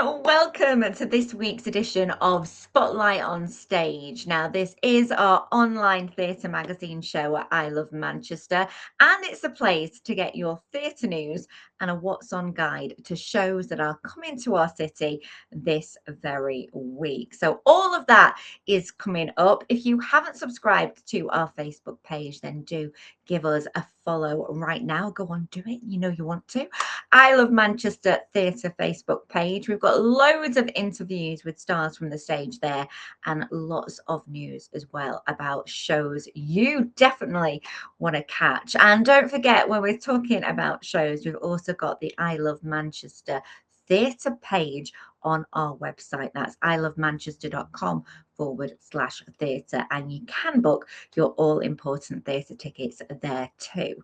Welcome to this week's edition of Spotlight on Stage. Now, this is our online theatre magazine show at I Love Manchester, and it's a place to get your theatre news and a what's on guide to shows that are coming to our city this very week. So, all of that is coming up. If you haven't subscribed to our Facebook page, then do give us a follow right now. Go on, do it. You know you want to. I Love Manchester Theatre Facebook page. We've got loads of interviews with stars from the stage there and lots of news as well about shows you definitely want to catch. And don't forget, when we're talking about shows, we've also got the I Love Manchester theatre page on our website. That's ilovemanchester.com/theatre, and you can book your all important theatre tickets there too.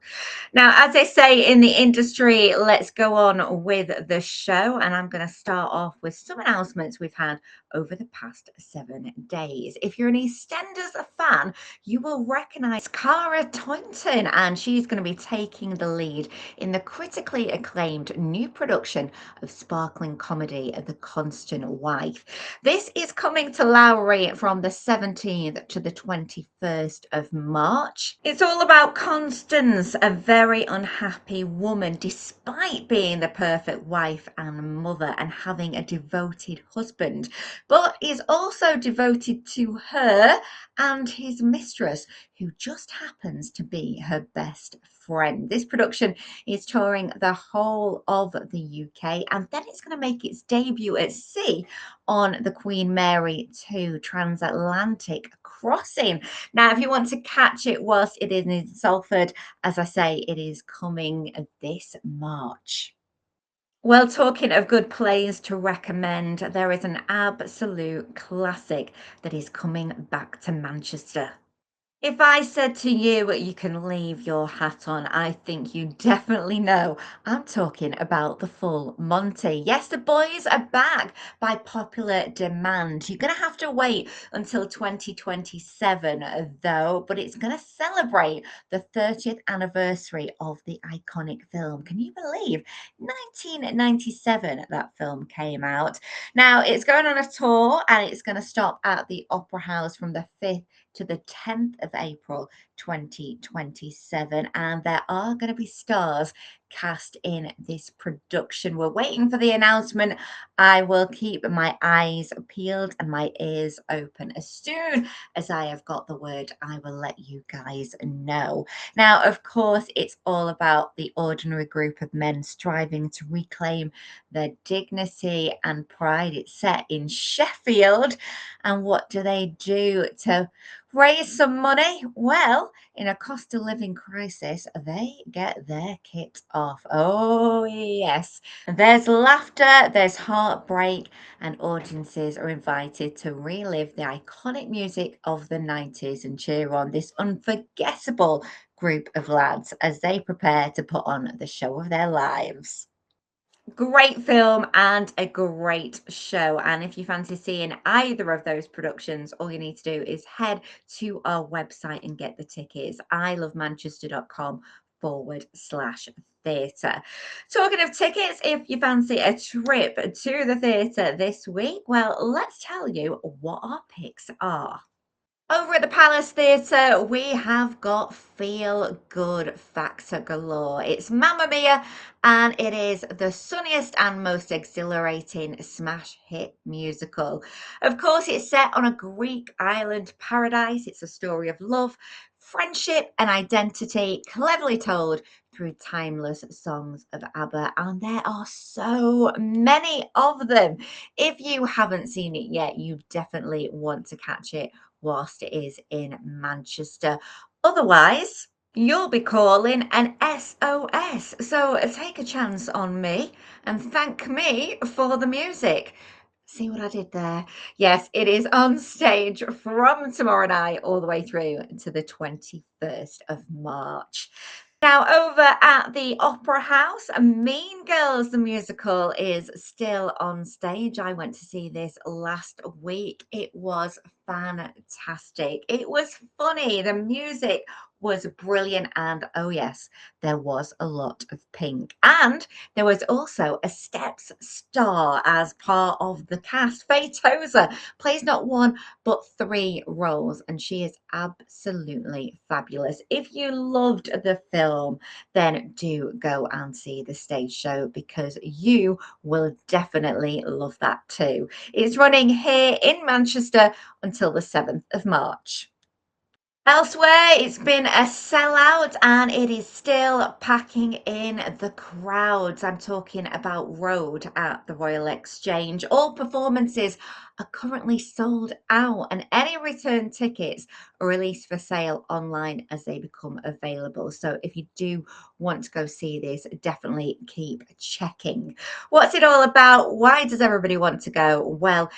Now, as they say in the industry, let's go on with the show. And I'm going to start off with some announcements we've had over the past 7 days. If you're an Eastenders fan, you will recognize Cara Taunton, and she's going to be taking the lead in the critically acclaimed new production of sparkling comedy, The Constant Wife. This is coming to Lowry from the 17th to the 21st of March. It's all about Constance, a very unhappy woman, despite being the perfect wife and mother and having a devoted husband, but is also devoted to her and his mistress, who just happens to be her best friend. This production is touring the whole of the UK, and then it's going to make its debut at sea on the Queen Mary 2 transatlantic crossing. Now, if you want to catch it whilst it is in Salford, as I say, it is coming this March. Well, talking of good plays to recommend, there is an absolute classic that is coming back to Manchester. If I said to you, you can leave your hat on, I think you definitely know I'm talking about the Full Monty. Yes, the boys are back by popular demand. You're going to have to wait until 2027, though, but it's going to celebrate the 30th anniversary of the iconic film. Can you believe 1997 that film came out? Now, it's going on a tour and it's going to stop at the Opera House from the 5th to the 10th of April 2027, and there are going to be stars cast in this production. We're waiting for the announcement. I will keep my eyes peeled and my ears open. As soon as I have got the word, I will let you guys know. Now, of course, it's all about the ordinary group of men striving to reclaim their dignity and pride. It's set in Sheffield, and what do they do to raise some money? Well, in a cost of living crisis, they get their kit off. Oh, yes. There's laughter, there's heartbreak, and audiences are invited to relive the iconic music of the 90s and cheer on this unforgettable group of lads as they prepare to put on the show of their lives. Great film and a great show. And if you fancy seeing either of those productions, all you need to do is head to our website and get the tickets. ilovemanchester.com/theatre. Talking of tickets, if you fancy a trip to the theatre this week, well, let's tell you what our picks are. Over at the Palace Theatre, we have got feel good factor galore. It's Mamma Mia, and it is the sunniest and most exhilarating smash hit musical. Of course, it's set on a Greek island paradise. It's a story of love, friendship, and identity, cleverly told through timeless songs of ABBA, and there are so many of them. If you haven't seen it yet, you definitely want to catch it whilst it is in Manchester. Otherwise, you'll be calling an SOS. So take a chance on me and thank me for the music. See what I did there? Yes, it is on stage from tomorrow night all the way through to the 21st of March. Now, over at the Opera House, Mean Girls, the musical, is still on stage. I went to see this last week. It was fantastic. It was funny. The music was brilliant. And oh, yes, there was a lot of pink. And there was also a Steps star as part of the cast. Faye Tozer plays not one, but three roles. And she is absolutely fabulous. If you loved the film, then do go and see the stage show because you will definitely love that too. It's running here in Manchester until the 7th of March. Elsewhere, it's been a sellout and it is still packing in the crowds. I'm talking about Road at the Royal Exchange. All performances are currently sold out, and any return tickets are released for sale online as they become available. So if you do want to go see this, definitely keep checking. What's it all about? Why does everybody want to go? Well,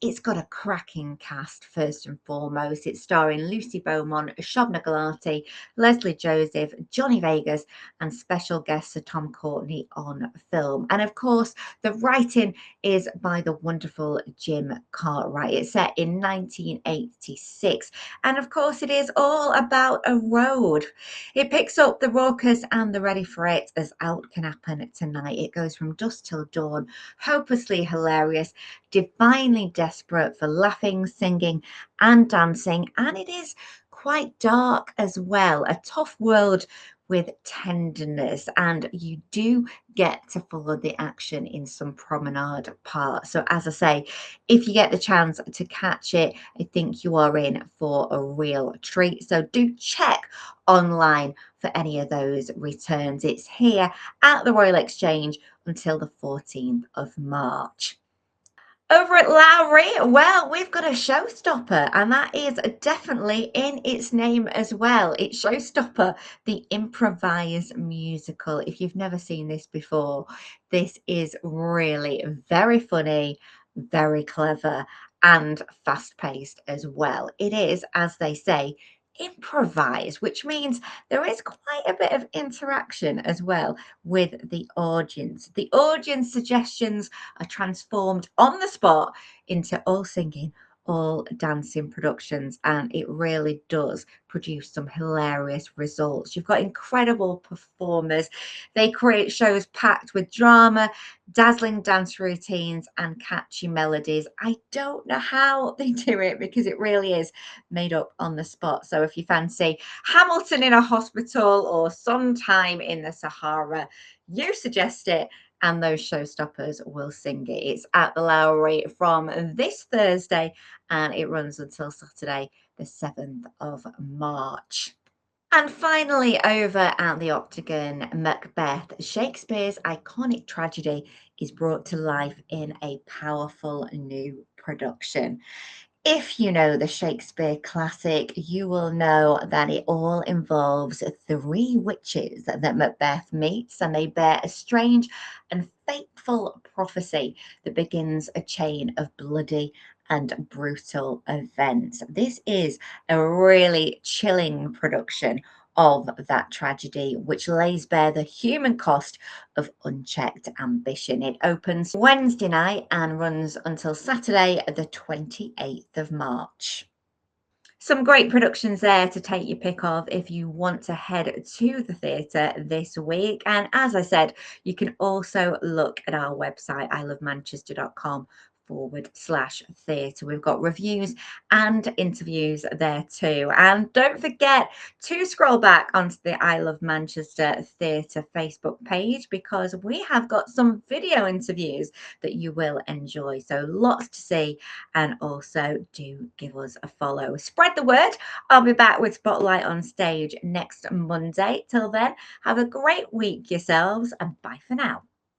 it's got a cracking cast, first and foremost. It's starring Lucy Beaumont, Shobna Galati, Leslie Joseph, Johnny Vegas, and special guest Sir Tom Courtney on film. And of course, the writing is by the wonderful Jim Cartwright. It's set in 1986. And of course, it is all about a road. It picks up the raucous and the ready for it as out can happen tonight. It goes from dusk till dawn, hopelessly hilarious, divinely desperate for laughing, singing, and dancing. And it is quite dark as well. A tough world with tenderness, and you do get to follow the action in some promenade parts. So, as I say, if you get the chance to catch it, I think you are in for a real treat. So, do check online for any of those returns. It's here at the Royal Exchange until the 14th of March. Over at Lowry, well, we've got a showstopper, and that is definitely in its name as well. It's Showstopper, the improvised musical. If you've never seen this before, this is really very funny, very clever, and fast paced as well. It is, as they say, improvised, which means there is quite a bit of interaction as well with the audience. The audience suggestions are transformed on the spot into all singing, all dancing productions, and it really does produce some hilarious results. You've got incredible performers. They create shows packed with drama, dazzling dance routines, and catchy melodies. I don't know how they do it because it really is made up on the spot. So if you fancy Hamilton in a hospital or sometime in the Sahara, you suggest it and those showstoppers will sing it. It's at the Lowry from this Thursday and it runs until Saturday, the 7th of March. And finally, over at the Octagon, Macbeth, Shakespeare's iconic tragedy is brought to life in a powerful new production. If you know the Shakespeare classic, you will know that it all involves three witches that Macbeth meets, and they bear a strange and fateful prophecy that begins a chain of bloody and brutal events. This is a really chilling production of that tragedy, which lays bare the human cost of unchecked ambition. It opens Wednesday night and runs until Saturday, the 28th of March. Some great productions there to take your pick of if you want to head to the theatre this week. And as I said, you can also look at our website, ilovemanchester.com/theatre. We've got reviews and interviews there too. And don't forget to scroll back onto the I Love Manchester Theatre Facebook page because we have got some video interviews that you will enjoy. So lots to see, and also do give us a follow. Spread the word. I'll be back with Spotlight on Stage next Monday. Till then, have a great week yourselves and bye for now.